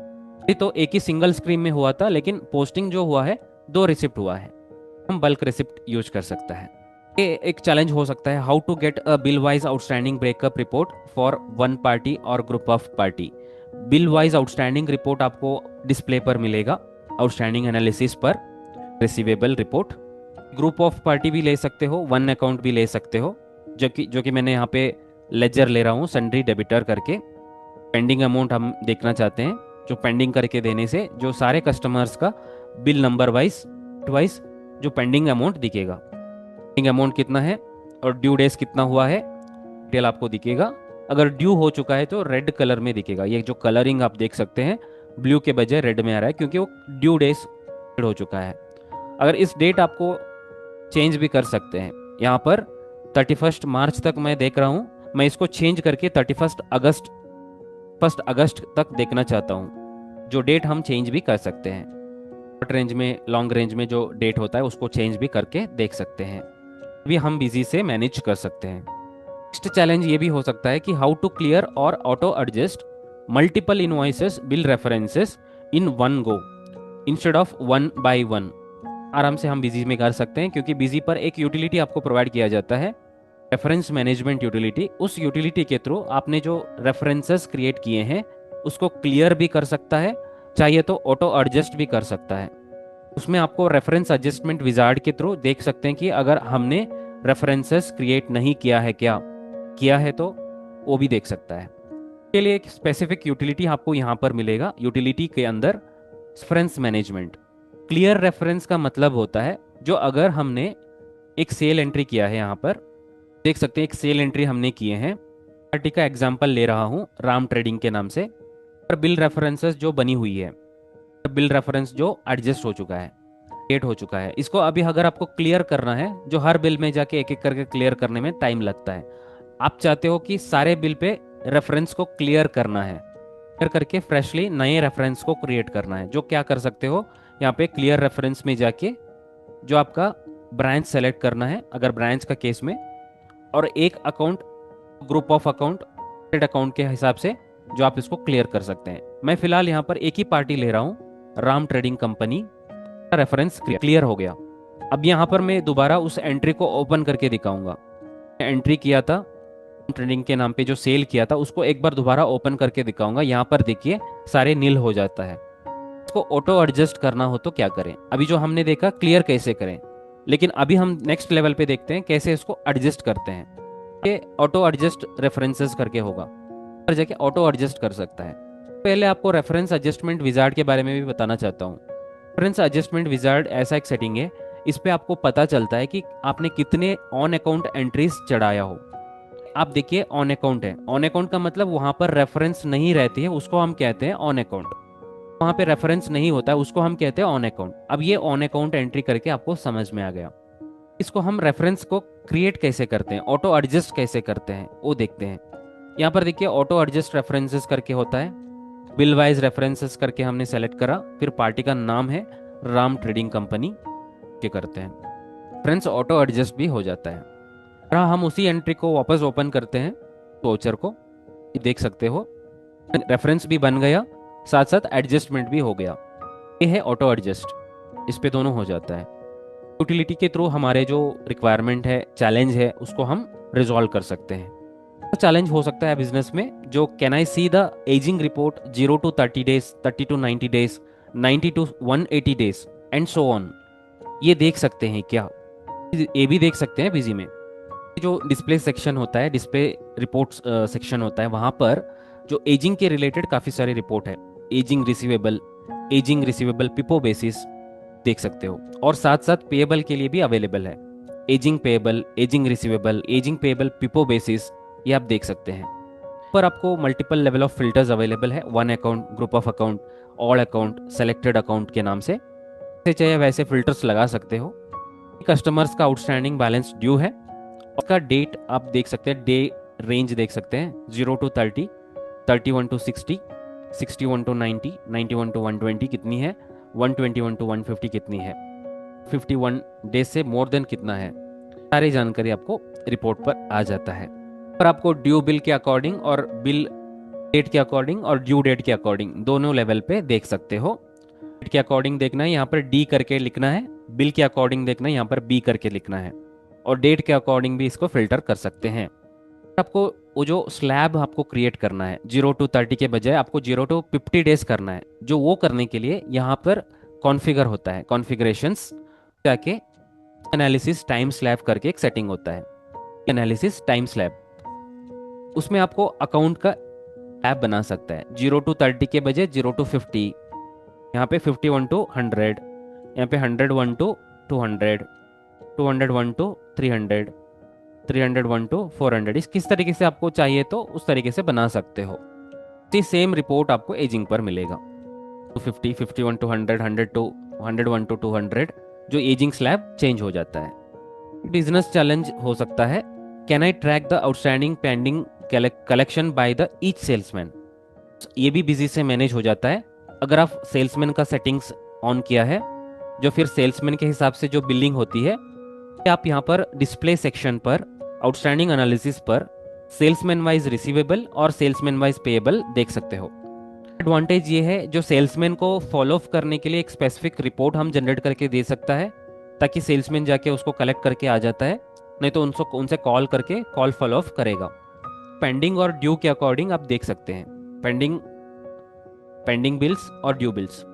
Speaker 1: ये तो एक ही सिंगल स्क्रीन में हुआ था, लेकिन पोस्टिंग जो हुआ है 2 रिसिप्ट हुआ है। हम बल्क रिसिप्ट यूज कर सकता है। ये एक चैलेंज हो सकता है, how to get a bill wise outstanding breakup report for one party और group of party. Bill wise outstanding report आपको डिस्प्ले पर मिलेगा, आउटस्टैंडिंग एनालिसिस पर, receivable report. Group of party भी ले सकते हो, वन अकाउंट भी ले सकते हो, जो कि मैंने यहाँ पे लेजर ले रहा हूँ सन्ड्री डेबिटर करके। पेंडिंग अमाउंट हम देखना चाहते हैं, जो पेंडिंग करके देने से जो सारे कस्टमर्स का बिल नंबर वाइज वाइज जो पेंडिंग अमाउंट दिखेगा, पेंडिंग अमाउंट कितना है और ड्यू डेज कितना हुआ है, डिटेल आपको दिखेगा। अगर ड्यू हो चुका है तो रेड कलर में दिखेगा। ये जो कलरिंग आप देख सकते हैं, ब्लू के बजाय रेड में आ रहा है, क्योंकि वो ड्यू डेज हो चुका है। अगर इस डेट आपको चेंज भी कर सकते हैं, यहाँ पर 31 मार्च तक मैं देख रहा हूँ, मैं इसको चेंज करके 1 अगस्त तक देखना चाहता हूँ। जो डेट हम चेंज भी कर सकते हैं, शॉर्ट रेंज में, लॉन्ग रेंज में जो डेट होता है उसको चेंज भी करके देख सकते हैं। भी हम बिजी से मैनेज कर सकते हैं। नेक्स्ट चैलेंज ये भी हो सकता है कि हाउ टू क्लियर और auto adjust multiple invoices bill references in one go instead of one by one. आराम से हम बिजी में कर सकते हैं, क्योंकि बिजी पर एक यूटिलिटी आपको प्रोवाइड किया जाता है, रेफरेंस मैनेजमेंट यूटिलिटी। उस यूटिलिटी के थ्रू आपने जो रेफरेंसेस क्रिएट किए हैं उसको क्लियर भी कर सकता है, चाहिए तो ऑटो एडजस्ट भी कर सकता है। उसमें आपको रेफरेंस एडजस्टमेंट विजार्ड के थ्रू देख सकते हैं कि अगर हमने रेफरेंसेस क्रिएट नहीं किया है, क्या किया है, तो वो भी देख सकता है। के लिए एक स्पेसिफिक यूटिलिटी आपको यहाँ पर मिलेगा। यूटिलिटी के अंदर रेफरेंस मैनेजमेंट, क्लियर रेफरेंस का मतलब होता है, जो अगर हमने एक सेल एंट्री किया है, यहाँ पर देख सकते हैं एक सेल एंट्री हमने किए हैं, पार्टी का एग्जांपल ले रहा हूँ राम ट्रेडिंग के नाम से, और बिल रेफरेंसेस जो बनी हुई है, बिल रेफरेंस जो एडजस्ट हो चुका है, क्रिएट हो चुका है, इसको अभी अगर आपको क्लियर करना है, जो हर बिल में जाके एक एक करके क्लियर करने में टाइम लगता है, आप चाहते हो कि सारे बिल पे रेफरेंस को क्लियर करना है, क्लियर करके फ्रेशली नए रेफरेंस को क्रिएट करना है। जो क्या कर सकते हो, यहाँ पे क्लियर रेफरेंस में जाके जो आपका ब्रांच सेलेक्ट करना है, अगर ब्रांच का केस में, और एक account, group of account, trade account के हिसाब से जो आप इसको क्लियर कर सकते हैं। मैं फिलहाल यहाँ पर एक ही पार्टी ले रहा हूँ, Ram trading company, reference clear हो गया। अब यहाँ पर मैं दोबारा उस एंट्री को ओपन करके दिखाऊंगा। एंट्री किया था ट्रेडिंग के नाम पे, जो सेल किया था, उसको एक बार दोबारा ओपन करके दिखाऊंगा। यहाँ पर देखिए सारे नील हो जाता है। इसको ऑटो एडजस्ट करना हो तो क्या करें? अभी जो हमने देखा क्लियर कैसे करें, लेकिन अभी हम नेक्स्ट लेवल पे देखते हैं कैसे इसको एडजस्ट करते हैं। ये ऑटो एडजस्ट रेफरेंसेस करके होगा, पर जाके ऑटो एडजस्ट कर सकता है। पहले आपको रेफरेंस एडजस्टमेंट विजार्ड के बारे में भी बताना चाहता हूँ। रेफरेंस एडजस्टमेंट विजार्ड ऐसा एक सेटिंग है, इस पे आपको पता चलता है कि आपने कितने ऑन अकाउंट एंट्रीज चढ़ाया हो। आप देखिए ऑन अकाउंट है, ऑन अकाउंट का मतलब वहां पर रेफरेंस नहीं रहती है, उसको हम कहते हैं ऑन अकाउंट। वहां पे रेफरेंस नहीं होता है, उसको हम कहते हैं ऑन अकाउंट। अब ये ऑन अकाउंट एंट्री करके आपको समझ में आ गया। इसको हम रेफरेंस को क्रिएट कैसे करते हैं, ऑटो एडजस्ट कैसे करते हैं, वो देखते हैं। यहाँ पर देखिए ऑटो एडजस्ट रेफरेंसेस करके होता है, बिल वाइज रेफरेंसेस करके हमने सेलेक्ट करा, फिर पार्टी का नाम है राम ट्रेडिंग कंपनी के करते हैं, रेफरेंस ऑटो एडजस्ट भी हो जाता है। हम उसी एंट्री को वापस ओपन करते हैं, वाउचर को देख सकते हो, रेफरेंस भी बन गया, साथ साथ एडजस्टमेंट भी हो गया। ये है ऑटो एडजस्ट, इस पे दोनों हो जाता है। यूटिलिटी के थ्रू हमारे जो रिक्वायरमेंट है, चैलेंज है, उसको हम रिजॉल्व कर सकते हैं। तो चैलेंज हो सकता है बिजनेस में, जो can I see the ageing report 0 to 30 days, 30 to 90 days, 90 to 180 days and so on. ये देख सकते हैं क्या? ये भी देख सकते हैं बिजी में। जो डिस्प्ले सेक्शन होता है, डिस्प्ले रिपोर्ट्स सेक्शन होता है, वहाँ पर जो एजिंग के रिलेटेड काफ़ी सारे रिपोर्ट है, एजिंग रिसीवेबल पिपो बेसिस देख सकते हो, और साथ साथ पेएबल के लिए भी अवेलेबल है, aging payable, aging receivable, aging payable FIFO basis, ये आप देख सकते हैं। पर आपको multiple level of filters available है, one account, group of account, all account, selected account के नाम से चाहिए वैसे फिल्टर्स लगा सकते हो। कस्टमर्स का आउटस्टैंडिंग बैलेंस ड्यू है, उसका डेट आप देख सकते हैं, डे रेंज देख सकते हैं, 0 to 30, 31 to 60, 61 to 90, 91 to 120 कितनी है, 121 to 150 कितनी है, 51 डेज से मोर देन कितना है, सारी जानकारी आपको रिपोर्ट पर आ जाता है। पर आपको ड्यू बिल के अकॉर्डिंग और बिल डेट के अकॉर्डिंग और ड्यू डेट के अकॉर्डिंग दोनों लेवल पे देख सकते हो। डेट के अकॉर्डिंग देखना है यहाँ पर डी करके लिखना है, बिल के अकॉर्डिंग देखना है यहाँ पर बी करके लिखना है, और डेट के अकॉर्डिंग भी इसको फिल्टर कर सकते हैं। आपको वो जो स्लैब आपको क्रिएट करना है 0 to 30 के बजाय आपको 0 to 50 डेज करना है, जो वो करने के लिए यहाँ पर कॉन्फ़िगर होता है, कॉन्फ़िगरेशंस जाके एनालिसिस टाइम स्लैब करके एक सेटिंग होता है, एनालिसिस टाइम स्लैब। उसमें आपको अकाउंट का ऐप बना सकता है 0 to 30 के बजाय 0 to 50, यहाँ पे 51 to 100, यहाँ पे 101 to 200, 201 to 300, 301 to 400, इस किस तरीके से आपको चाहिए तो उस तरीके से बना सकते हो। इसी सेम रिपोर्ट आपको एजिंग पर मिलेगा 250, 51 to 100, 101 to 200, जो एजिंग स्लैब चेंज हो जाता है। बिजनेस चैलेंज हो सकता है, can I track the outstanding pending collection by the each salesman. ये भी बिजी से मैनेज हो जाता है अगर आप सेल्समैन का सेटिंग्स ऑन किया है, जो फिर सेल्समैन के हिसाब से जो बिलिंग होती है आप यहाँ पर डिस्प्ले सेक्शन पर आउटस्टैंडिंग एनालिसिस पर सेल्समैन वाइज रिसीवेबल और सेल्समैन वाइज पेएबल देख सकते हो। एडवांटेज ये है जो सेल्समैन को फॉलो अप करने के लिए एक स्पेसिफिक रिपोर्ट हम जनरेट करके दे सकता है, ताकि सेल्समैन जाके उसको कलेक्ट करके आ जाता है, नहीं तो उनसे कॉल करके कॉल फॉलो अप करेगा। पेंडिंग और ड्यू के अकॉर्डिंग आप देख सकते हैं, पेंडिंग बिल्स और ड्यू बिल्स,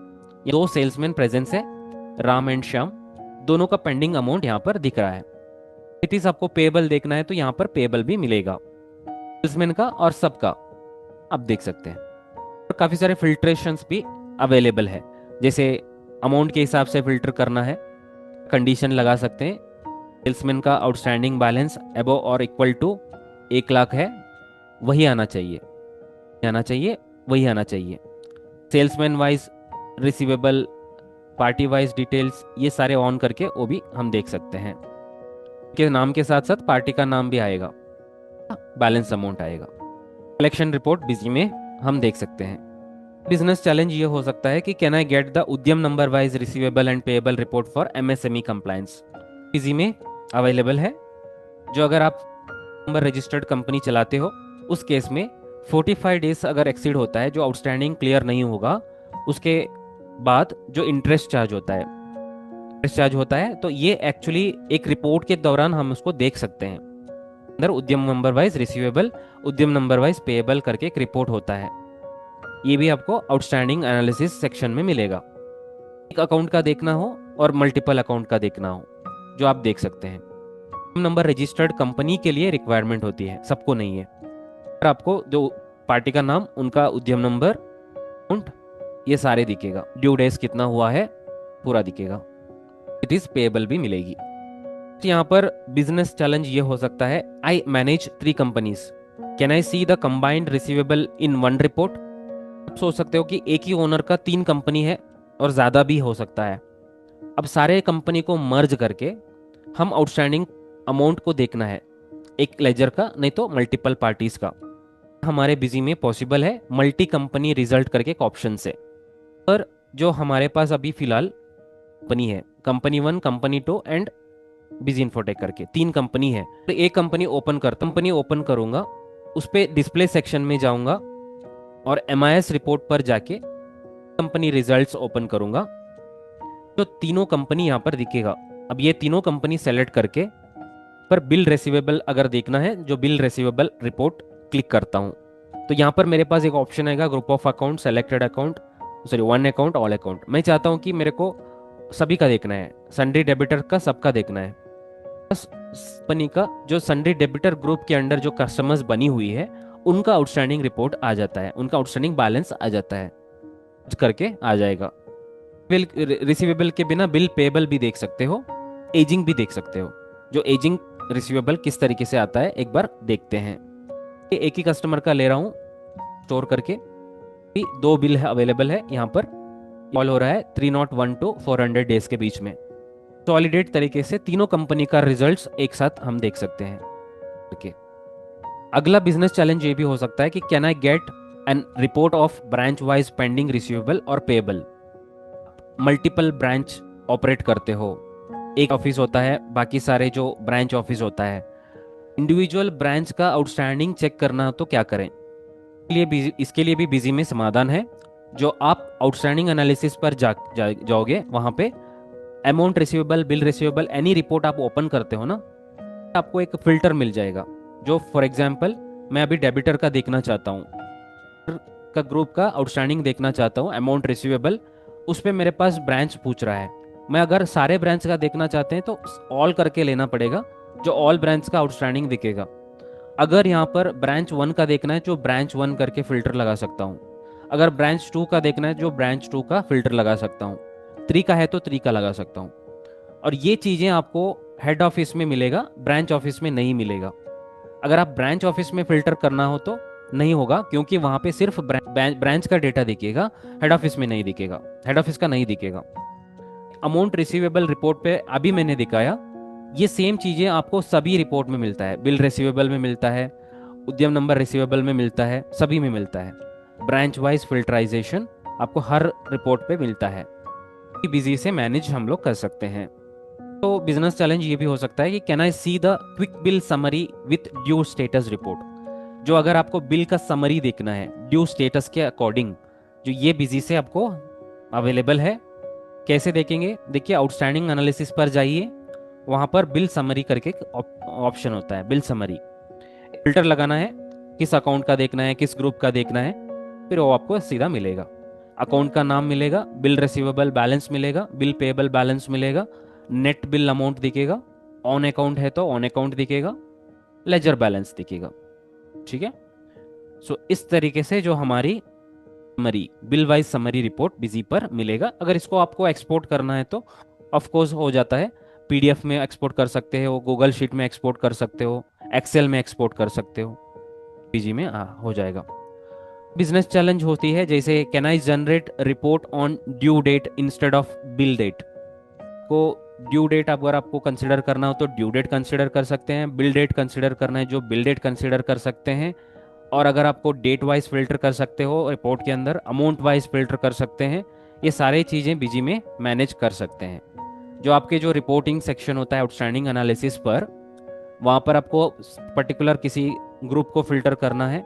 Speaker 1: ये दो सेल्समैन प्रेजेंस है, राम एंड श्याम, दोनों का पेंडिंग अमाउंट यहाँ पर दिख रहा है। इट इज आपको पेएबल देखना है तो यहाँ पर पेएबल भी मिलेगा, सेल्समैन का और सबका आप देख सकते हैं। और काफ़ी सारे फिल्ट्रेशंस भी अवेलेबल है, जैसे अमाउंट के हिसाब से फिल्टर करना है, कंडीशन लगा सकते हैं, सेल्समैन का आउटस्टैंडिंग बैलेंस अबव और इक्वल टू 1 लाख है, वही आना चाहिए, वही आना चाहिए। Salesman wise receivable, party wise details, ये सारे ऑन करके वो भी हम देख सकते हैं, के नाम के साथ साथ पार्टी का नाम भी आएगा, बैलेंस अमाउंट आएगा। कलेक्शन रिपोर्ट बिजी में हम देख सकते हैं। बिजनेस चैलेंज ये हो सकता है कि कैन आई गेट द उद्यम number wise receivable and payable report for MSME compliance. Busy में अवेलेबल है, जो अगर आप नंबर रजिस्टर्ड कंपनी चलाते हो उस केस में 45 डेज अगर एक्सीड होता है, जो आउटस्टैंडिंग क्लियर नहीं होगा, उसके बाद जो इंटरेस्ट चार्ज होता है, तो ये एक्चुअली एक रिपोर्ट के दौरान हम उसको देख सकते हैं। अंदर उद्यम नंबर वाइज रिसीवेबल, उद्यम नंबर वाइज पेएबल करके एक रिपोर्ट होता है, ये भी आपको आउटस्टैंडिंग एनालिसिस सेक्शन में मिलेगा। एक अकाउंट का देखना हो और मल्टीपल अकाउंट का देखना हो, जो आप देख सकते हैं। नंबर रजिस्टर्ड कंपनी के लिए रिक्वायरमेंट होती है, सबको नहीं है। और आपको जो पार्टी का नाम, उनका उद्यम नंबर, अकाउंट, ये सारे दिखेगा, ड्यू डेज कितना हुआ है पूरा दिखेगा, इट इज पेएबल भी मिलेगी। तो यहाँ पर बिजनेस चैलेंज ये हो सकता है, I manage 3 companies, can I see the combined receivable in 1 report. आप सोच सकते हो कि एक ही ओनर का 3 कंपनी है और ज़्यादा भी हो सकता है। अब सारे कंपनी को मर्ज करके हम आउटस्टैंडिंग अमाउंट को देखना है, एक लेजर का, नहीं तो मल्टीपल पार्टीज का। हमारे बिजी में पॉसिबल है मल्टी कंपनी रिजल्ट करके एक ऑप्शन से, पर जो हमारे पास अभी फिलहाल कंपनी है, company 1, company 2 and busy infotech करके 3 कंपनी है। तो एक कंपनी ओपन करूंगा, उस पर डिस्प्ले सेक्शन में जाऊंगा और MIS रिपोर्ट पर जाके कंपनी रिजल्ट्स ओपन करूंगा, तो तीनों कंपनी यहाँ पर दिखेगा। अब ये तीनों कंपनी सेलेक्ट करके पर बिल रिसीवेबल अगर देखना है, जो बिल रिसीवेबल रिपोर्ट क्लिक करता हूँ, तो यहाँ पर मेरे पास एक ऑप्शन आएगा, group of account, selected account, sorry 1 account, all account. मैं चाहता हूँ कि मेरे को सभी का देखना है, सन्ड्री डेबिटर का सबका देखना है। कंपनी का जो सन्ड्री डेबिटर ग्रुप के अंडर जो कस्टमर्स बनी हुई है, उनका आउटस्टैंडिंग रिपोर्ट आ जाता है, उनका आउटस्टैंडिंग बैलेंस आ जाता है, करके आ जाएगा। बिल रिसीवेबल के बिना बिल पेएबल भी देख सकते हो, एजिंग भी देख सकते हो। जो एजिंग रिसीवेबल किस तरीके से आता है एक बार देखते हैं। एक ही कस्टमर का ले रहा हूँ स्टोर करके, 2 बिल है अवेलेबल है यहाँ पर, कॉल हो रहा है 301 to 400 डेज के बीच में। सॉलिडेट तरीके से तीनों कंपनी का रिजल्ट्स एक साथ हम देख सकते हैं। ओके, अगला बिजनेस चैलेंज ये भी हो सकता है कि can I get an report of branch wise pending receivable और पेएबल। मल्टीपल ब्रांच ऑपरेट करते हो, एक ऑफिस होता है, बाकी सारे जो ब्रांच ऑफिस होता है, इंडिविजुअल ब्रांच का आउटस्टैंडिंग चेक करना तो क्या करें, इसके लिए भी बिजी में समाधान है। जो आप आउटस्टैंडिंग एनालिसिस पर जाओगे, वहाँ पे amount receivable, bill receivable, any report आप ओपन करते हो ना, आपको एक फिल्टर मिल जाएगा। जो फॉर एग्जांपल मैं अभी डेबिटर का देखना चाहता हूँ, का ग्रुप का आउटस्टैंडिंग देखना चाहता हूँ, अमाउंट रिसीवेबल, उस पर मेरे पास ब्रांच पूछ रहा है। मैं अगर सारे ब्रांच का देखना चाहते हैं तो ऑल करके लेना पड़ेगा, जो ऑल ब्रांच का आउटस्टैंडिंग दिखेगा। अगर यहाँ पर ब्रांच 1 का देखना है, जो ब्रांच 1 करके फिल्टर लगा सकता हूँ। अगर ब्रांच 2 का देखना है, जो ब्रांच 2 का फिल्टर लगा सकता हूँ। 3 का है तो 3 का लगा सकता हूँ। और ये चीज़ें आपको हेड ऑफिस में मिलेगा, ब्रांच ऑफिस में नहीं मिलेगा। अगर आप ब्रांच ऑफिस में फिल्टर करना हो तो नहीं होगा, क्योंकि वहाँ पे सिर्फ ब्रांच का डेटा दिखेगा, हेड ऑफिस में नहीं दिखेगा, हेड ऑफिस का नहीं दिखेगा। अमाउंट रिसीवेबल रिपोर्ट पे अभी मैंने दिखाया, ये सेम चीज़ें आपको सभी रिपोर्ट में मिलता है। बिल रिसीवेबल में मिलता है, उद्यम नंबर रिसीवेबल में मिलता है, सभी में मिलता है। ब्रांच वाइज फिल्टराइजेशन आपको हर रिपोर्ट पे मिलता है। बिजी से मैनेज हम लोग कर सकते हैं। तो बिजनेस चैलेंज ये भी हो सकता है कि can I see the quick bill summary with due status report. जो अगर आपको बिल का समरी देखना है ड्यू स्टेटस के अकॉर्डिंग, जो ये बिजी से आपको अवेलेबल है। कैसे देखेंगे? देखिए, आउटस्टैंडिंग एनालिसिस पर जाइए, वहाँ पर बिल समरी करके ऑप्शन होता है, बिल समरी। फिल्टर लगाना है, किस अकाउंट का देखना है, किस ग्रुप का देखना है, फिर वो आपको सीधा मिलेगा। अकाउंट का नाम मिलेगा, बिल रिसीवेबल बैलेंस मिलेगा, बिल पेएबल बैलेंस मिलेगा, नेट बिल अमाउंट दिखेगा, ऑन अकाउंट है तो ऑन अकाउंट दिखेगा, लेजर बैलेंस दिखेगा। ठीक है। सो इस तरीके से जो हमारी summary, bill wise summary report busy पर मिलेगा। अगर इसको आपको एक्सपोर्ट करना है तो ऑफ कोर्स हो जाता है, पीडीएफ में एक्सपोर्ट कर सकते हो, गूगल शीट में एक्सपोर्ट कर सकते हो, एक्सेल में एक्सपोर्ट कर सकते हो, पीजी में हो जाएगा। बिजनेस चैलेंज होती है जैसे can I generate report on due date instead of bill date. को ड्यू डेट अगर आपको कंसिडर करना हो तो ड्यू डेट कंसिडर कर सकते हैं, बिल डेट कंसिडर करना है जो बिल डेट कंसिडर कर सकते हैं। और अगर आपको डेट वाइज फिल्टर कर सकते हो रिपोर्ट के अंदर, अमाउंट वाइज फिल्टर कर सकते हैं, ये सारी चीज़ें बीजी में मैनेज कर सकते हैं। जो आपके जो रिपोर्टिंग सेक्शन होता है आउटस्टैंडिंग एनालिसिस पर, वहाँ पर आपको पर्टिकुलर किसी ग्रुप को फिल्टर करना है,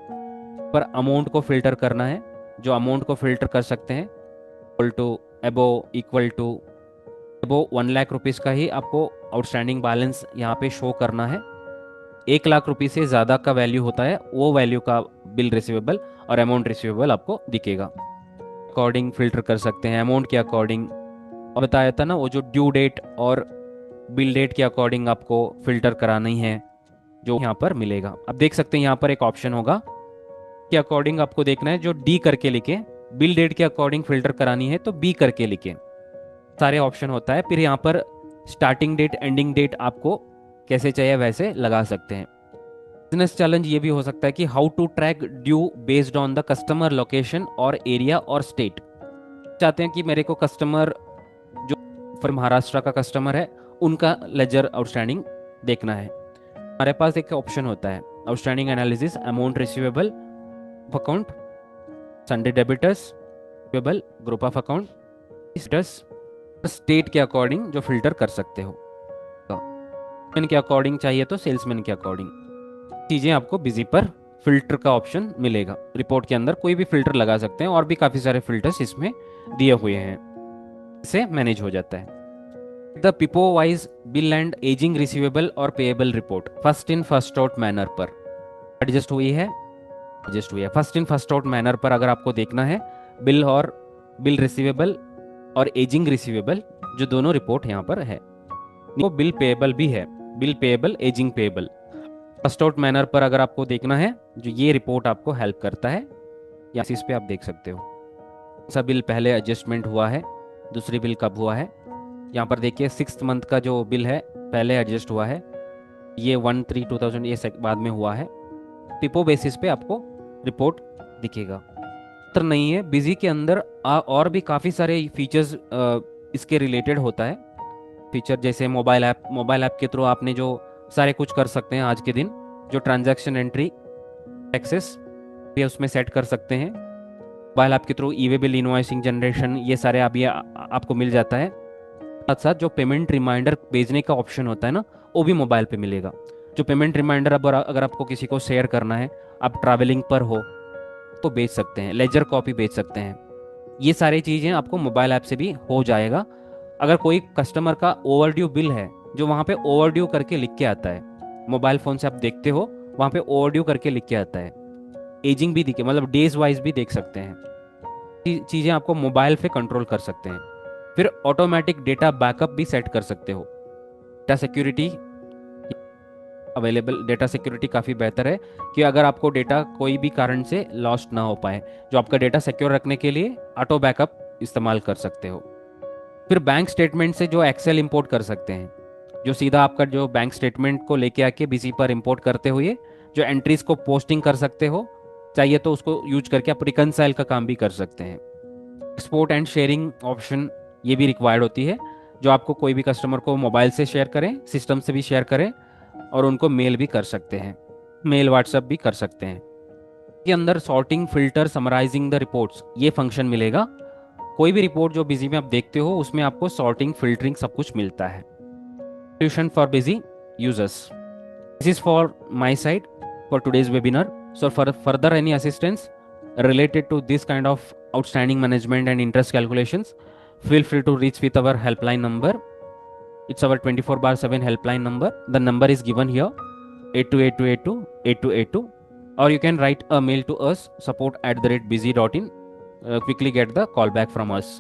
Speaker 1: पर अमाउंट को फिल्टर करना है, जो अमाउंट को फिल्टर कर सकते हैं equal to equal to above 1 lakh rupees का ही आपको आउटस्टैंडिंग बैलेंस यहाँ पे शो करना है। 1 लाख रुपये से ज़्यादा का वैल्यू होता है, वो वैल्यू का बिल रिसीवेबल और अमाउंट रिसीवेबल आपको दिखेगा। अकॉर्डिंग फिल्टर कर सकते हैं, अमाउंट के अकॉर्डिंग, और बताया था ना वो जो ड्यू डेट और बिल डेट के अकॉर्डिंग आपको फिल्टर करानी है, जो यहाँ पर मिलेगा। अब देख सकते हैं यहाँ पर एक ऑप्शन होगा के अकॉर्डिंग आपको देखना है, जो डी करके लिखे, बिल डेट के अकॉर्डिंग फिल्टर करानी है तो बी करके लिखे, सारे ऑप्शन होता है। फिर यहाँ पर स्टार्टिंग डेट, एंडिंग डेट आपको कैसे चाहिए वैसे लगा सकते हैं। बिजनेस चैलेंज ये भी हो सकता है कि how to track due based on the customer location और एरिया और स्टेट। चाहते हैं कि मेरे को कस्टमर जो फिर महाराष्ट्र का कस्टमर है उनका लेजर आउटस्टैंडिंग देखना है। हमारे पास एक ऑप्शन होता है outstanding analysis, amount receivable account, Sunday debtors, receivable, group of account, status, state के अकॉर्डिंग जो फिल्टर कर सकते हो। सेल्समैन के अकॉर्डिंग चाहिए तो सेल्समैन के अकॉर्डिंग चीज़ें आपको बिजी पर फिल्टर का ऑप्शन मिलेगा। रिपोर्ट के अंदर कोई भी फिल्टर लगा सकते हैं, और भी काफ़ी सारे फिल्टर्स इसमें दिए हुए हैं, इससे मैनेज हो जाता है। The FIFO wise bill and aging receivable और payable report first in first out manner पर एडजस्ट हुई है। First in first out manner पर अगर आपको देखना है बिल और बिल रिसीवेबल और एजिंग रिसीवेबल, जो दोनों रिपोर्ट यहाँ पर है, वो बिल पेएबल भी है, bill payable, ageing payable. First out manner पर अगर आपको देखना है, जो ये रिपोर्ट आपको हेल्प करता है, या इस पे आप देख सकते हो कौन सा बिल पहले एडजस्टमेंट हुआ है, दूसरी बिल कब हुआ है। यहाँ पर देखिए 6th मंथ का जो बिल है पहले एडजस्ट हुआ है, ये 1/3/2000 ये बाद में हुआ है। पिपो बेसिस पे आपको रिपोर्ट दिखेगा। तो नहीं है, बिजी के अंदर और भी काफ़ी सारे फीचर्स इसके रिलेटेड होता है। फीचर जैसे मोबाइल ऐप के थ्रू आपने जो सारे कुछ कर सकते हैं आज के दिन, जो ट्रांजैक्शन एंट्री, एक्सेस ये उसमें सेट कर सकते हैं। मोबाइल ऐप के थ्रू ई वे बिल, इनवॉइसिंग जनरेशन, ये सारे आप ये आपको मिल जाता है। साथ साथ जो पेमेंट रिमाइंडर भेजने का ऑप्शन होता है ना, वो भी मोबाइल पे मिलेगा। जो पेमेंट रिमाइंडर अब अगर आपको किसी को शेयर करना है, आप ट्रैवलिंग पर हो, तो बेच सकते हैं, लेजर कॉपी बेच सकते हैं। ये सारी चीज़ें आपको मोबाइल ऐप से भी हो जाएगा। अगर कोई कस्टमर का ओवरड्यू बिल है, जो वहाँ पे ओवरड्यू करके लिख के आता है, मोबाइल फ़ोन से आप देखते हो वहाँ पे ओवरड्यू करके लिख के आता है, एजिंग भी दिखे, मतलब डेज वाइज भी देख सकते हैं। चीज़ें आपको मोबाइल पे कंट्रोल कर सकते हैं। फिर ऑटोमेटिक डेटा बैकअप भी सेट कर सकते हो। Data security available, data security काफ़ी बेहतर है कि अगर आपको डेटा कोई भी कारण से लॉस्ट ना हो पाए, जो आपका डेटा सिक्योर रखने के लिए ऑटो बैकअप इस्तेमाल कर सकते हो। फिर बैंक स्टेटमेंट से जो एक्सेल इंपोर्ट कर सकते हैं, जो सीधा आपका जो बैंक स्टेटमेंट को लेके आके बीसी पर इंपोर्ट करते हुए जो एंट्रीज को पोस्टिंग कर सकते हो, चाहिए तो उसको यूज करके आप रिकनसाइल का काम भी कर सकते हैं। एक्सपोर्ट एंड शेयरिंग ऑप्शन ये भी रिक्वायर्ड होती है, जो आपको कोई भी कस्टमर को मोबाइल से शेयर करें, सिस्टम से भी शेयर करें, और उनको मेल भी कर सकते हैं, मेल व्हाट्सएप भी कर सकते हैं। के अंदर sorting, filter, summarising the reports, ये फंक्शन मिलेगा। कोई भी रिपोर्ट जो बिजी में आप देखते हो उसमें आपको सॉर्टिंग, फिल्टरिंग सब कुछ मिलता है। Solution for busy users, this is for my side for today's webinar. So for further any assistance related to this kind of outstanding management and interest calculations, feel free to reach with our helpline number. It's our 24/7 helpline number. The number is given here, 828282 8282, or you can write a mail to us, support@busy.in. Quickly get the call back from us.